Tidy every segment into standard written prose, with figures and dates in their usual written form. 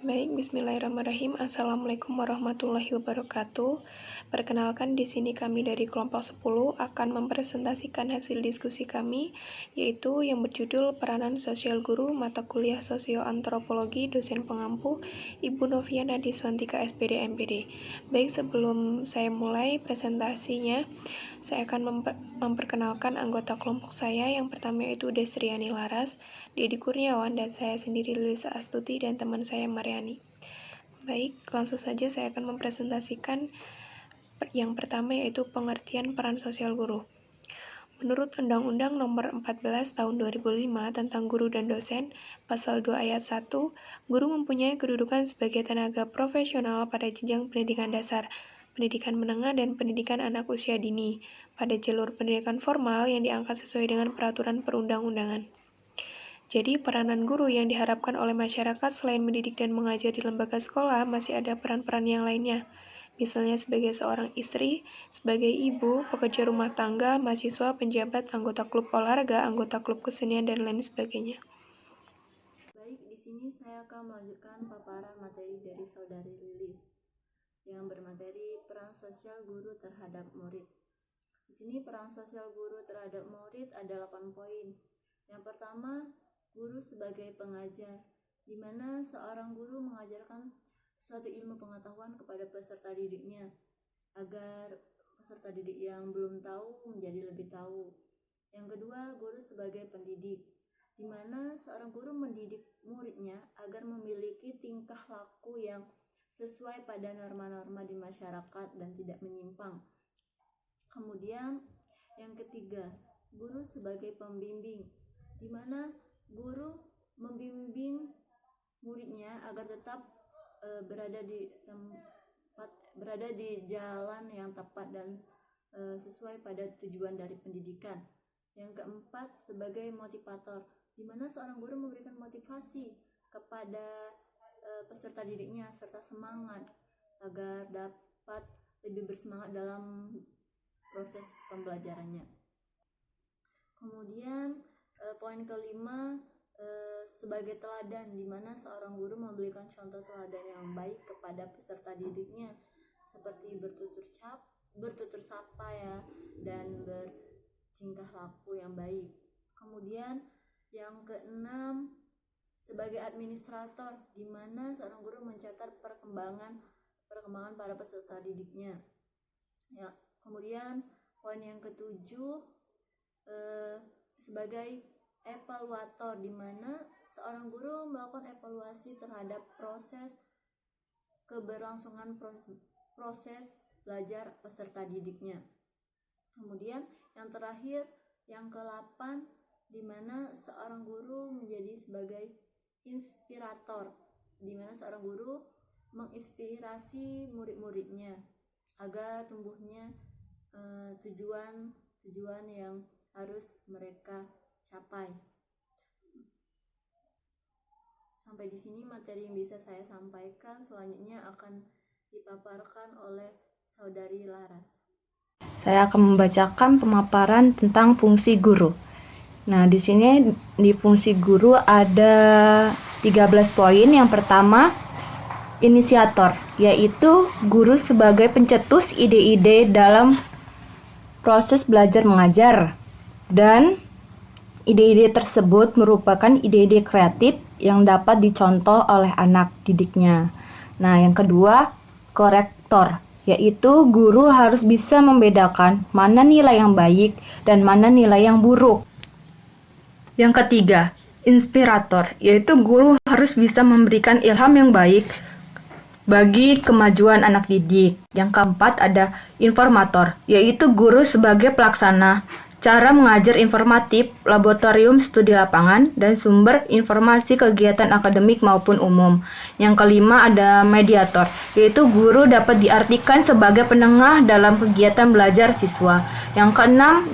Baik, bismillahirrahmanirrahim. Assalamualaikum warahmatullahi wabarakatuh. Perkenalkan, di sini kami dari kelompok 10 akan mempresentasikan hasil diskusi kami, yaitu yang berjudul Peranan Sosial Guru Mata Kuliah Sosioantropologi Dosen Pengampu, Ibu Noviana Diswantika SPD MPD. Baik, sebelum saya mulai presentasinya, saya akan memperkenalkan anggota kelompok saya. Yang pertama yaitu Desriani Laras, Dedi Kurniawan, dan saya sendiri Lisa Astuti, dan teman saya Mariani. Baik, langsung saja saya akan mempresentasikan yang pertama, yaitu pengertian peran sosial guru. Menurut Undang-Undang Nomor 14 Tahun 2005 tentang Guru dan Dosen, Pasal 2 Ayat 1, guru mempunyai kedudukan sebagai tenaga profesional pada jenjang pendidikan dasar, pendidikan menengah, dan pendidikan anak usia dini, pada jalur pendidikan formal yang diangkat sesuai dengan peraturan perundang-undangan. Jadi, peranan guru yang diharapkan oleh masyarakat selain mendidik dan mengajar di lembaga sekolah, masih ada peran-peran yang lainnya. Misalnya sebagai seorang istri, sebagai ibu, pekerja rumah tangga, mahasiswa, penjabat, anggota klub olahraga, anggota klub kesenian, dan lain sebagainya. Baik, di sini saya akan melanjutkan paparan materi dari Saudari Lilis yang bermateri peran sosial guru terhadap murid. Di sini peran sosial guru terhadap murid ada 8 poin. Yang pertama, guru sebagai pengajar, di mana seorang guru mengajarkan suatu ilmu pengetahuan kepada peserta didiknya, agar peserta didik yang belum tahu menjadi lebih tahu. Yang kedua, guru sebagai pendidik, di mana seorang guru mendidik muridnya agar memiliki tingkah laku yang sesuai pada norma-norma di masyarakat dan tidak menyimpang. Kemudian, yang ketiga, guru sebagai pembimbing, di mana guru membimbing muridnya agar tetap berada di jalan yang tepat dan sesuai pada tujuan dari pendidikan. Yang keempat, sebagai motivator, di mana seorang guru memberikan motivasi kepada peserta didiknya serta semangat agar dapat lebih bersemangat dalam proses pembelajarannya. Kemudian poin kelima, sebagai teladan, di mana seorang guru memberikan contoh teladan yang baik kepada peserta didiknya, seperti bertutur sapa ya, dan bertingkah laku yang baik. Kemudian yang keenam, sebagai administrator, di mana seorang guru mencatat perkembangan para peserta didiknya. Ya, kemudian poin yang ketujuh, sebagai evaluator, di mana seorang guru melakukan evaluasi terhadap proses keberlangsungan proses belajar peserta didiknya. Kemudian yang terakhir, yang ke-8, di mana seorang guru menjadi sebagai inspirator, di mana seorang guru menginspirasi murid-muridnya agar tumbuhnya tujuan yang harus mereka capai. Sampai di sini materi yang bisa saya sampaikan. Selanjutnya akan dipaparkan oleh Saudari Laras. Saya akan membacakan pemaparan tentang fungsi guru. Nah, di sini di fungsi guru ada 13 poin. Yang pertama, inisiator, yaitu guru sebagai pencetus ide-ide dalam proses belajar mengajar, dan ide-ide tersebut merupakan ide-ide kreatif yang dapat dicontoh oleh anak didiknya. Nah, yang kedua, korektor, yaitu guru harus bisa membedakan mana nilai yang baik dan mana nilai yang buruk. Yang ketiga, inspirator, yaitu guru harus bisa memberikan ilham yang baik bagi kemajuan anak didik. Yang keempat ada informator, yaitu guru sebagai pelaksana cara mengajar informatif, laboratorium studi lapangan, dan sumber informasi kegiatan akademik maupun umum. Yang kelima ada mediator, yaitu guru dapat diartikan sebagai penengah dalam kegiatan belajar siswa. Yang keenam,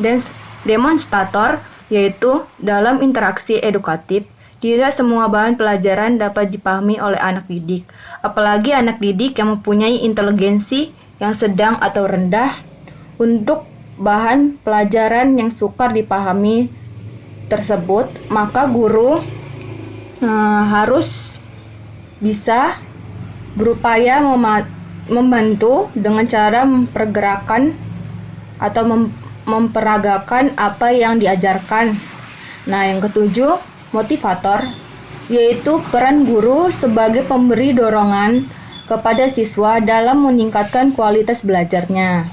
demonstrator, yaitu dalam interaksi edukatif, tidak semua bahan pelajaran dapat dipahami oleh anak didik, apalagi anak didik yang mempunyai inteligensi yang sedang atau rendah untuk bahan pelajaran yang sukar dipahami tersebut. Maka guru harus bisa berupaya membantu dengan cara mempergerakan atau memperagakan apa yang diajarkan. Nah, yang ketujuh, motivator, yaitu peran guru sebagai pemberi dorongan kepada siswa dalam meningkatkan kualitas belajarnya.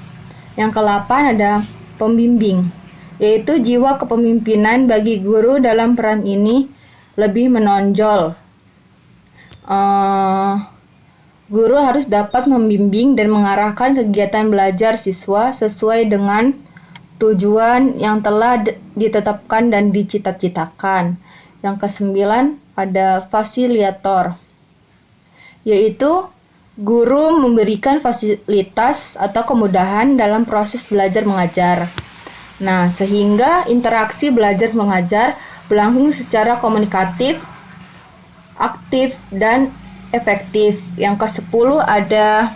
Yang ke-8 ada pembimbing, yaitu jiwa kepemimpinan bagi guru dalam peran ini lebih menonjol. Guru harus dapat membimbing dan mengarahkan kegiatan belajar siswa sesuai dengan tujuan yang telah ditetapkan dan dicita-citakan. Yang ke-9 ada fasilitator, yaitu guru memberikan fasilitas atau kemudahan dalam proses belajar mengajar. Nah, sehingga interaksi belajar mengajar berlangsung secara komunikatif, aktif, dan efektif. Yang ke-10 ada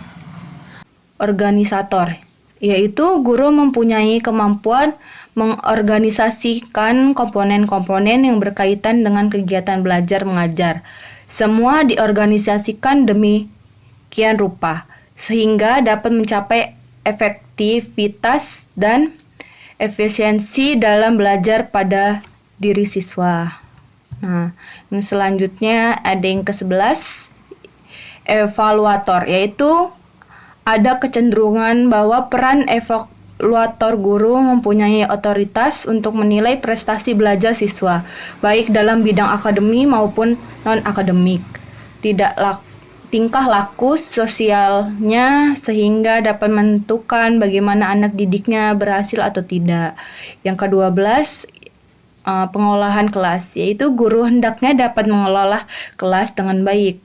organisator, yaitu guru mempunyai kemampuan mengorganisasikan komponen-komponen yang berkaitan dengan kegiatan belajar mengajar. Semua diorganisasikan demikian rupa, sehingga dapat mencapai efektivitas dan efisiensi dalam belajar pada diri siswa. Nah, yang selanjutnya ada yang ke-11, evaluator, yaitu ada kecenderungan bahwa peran evaluator guru mempunyai otoritas untuk menilai prestasi belajar siswa, baik dalam bidang akademik maupun non-akademik. Tingkah laku sosialnya sehingga dapat menentukan bagaimana anak didiknya berhasil atau tidak. Yang ke-12, pengolahan kelas, yaitu guru hendaknya dapat mengelola kelas dengan baik,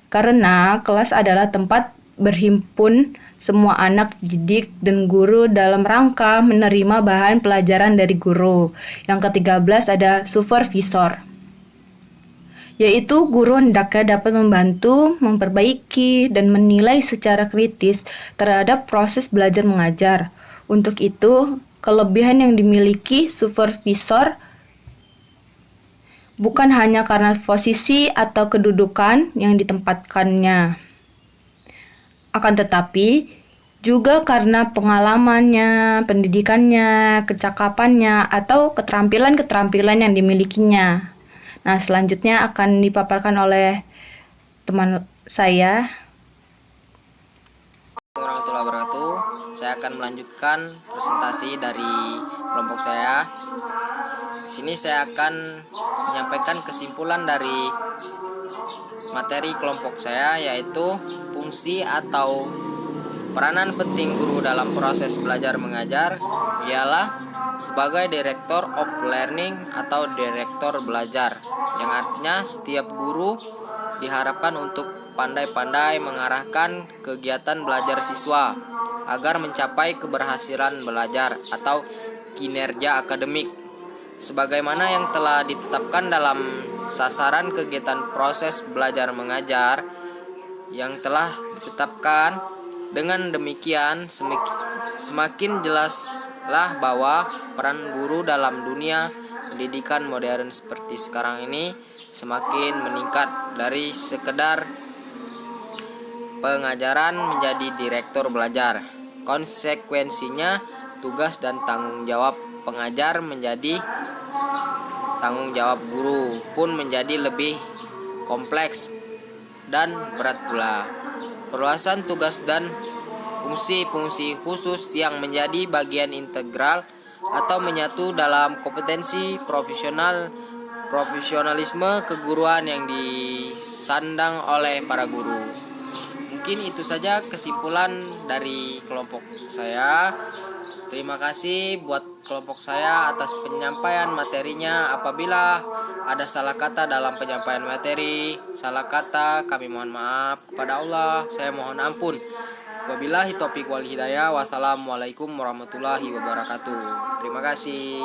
karena kelas adalah tempat berhimpun semua anak didik dan guru dalam rangka menerima bahan pelajaran dari guru. Yang ke-13 ada supervisor, yaitu guru hendaknya dapat membantu, memperbaiki, dan menilai secara kritis terhadap proses belajar mengajar. Untuk itu, kelebihan yang dimiliki supervisor bukan hanya karena posisi atau kedudukan yang ditempatkannya, akan tetapi juga karena pengalamannya, pendidikannya, kecakapannya, atau keterampilan-keterampilan yang dimilikinya. Nah, selanjutnya akan dipaparkan oleh teman saya. Warahmatullahi wabarakatuh. Saya akan melanjutkan presentasi dari kelompok saya. Di sini saya akan menyampaikan kesimpulan dari materi kelompok saya, yaitu fungsi atau peranan penting guru dalam proses belajar mengajar ialah sebagai director of learning atau direktur belajar, yang artinya setiap guru diharapkan untuk pandai-pandai mengarahkan kegiatan belajar siswa agar mencapai keberhasilan belajar atau kinerja akademik sebagaimana yang telah ditetapkan dalam sasaran kegiatan proses belajar mengajar yang telah ditetapkan. Dengan demikian semakin jelaslah bahwa peran guru dalam dunia pendidikan modern seperti sekarang ini semakin meningkat dari sekedar pengajaran menjadi direktur belajar. Konsekuensinya tugas dan tanggung jawab pengajar menjadi tanggung jawab guru pun menjadi lebih kompleks dan berat pula. Perluasan tugas dan fungsi-fungsi khusus yang menjadi bagian integral atau menyatu dalam kompetensi profesionalisme keguruan yang disandang oleh para guru. Mungkin itu saja kesimpulan dari kelompok saya. Terima kasih buat kelompok saya atas penyampaian materinya. Apabila ada salah kata dalam penyampaian materi, salah kata, kami mohon maaf. Kepada Allah, saya mohon ampun. Wabillahi taufiq wal hidayah. Wassalamualaikum warahmatullahi wabarakatuh. Terima kasih.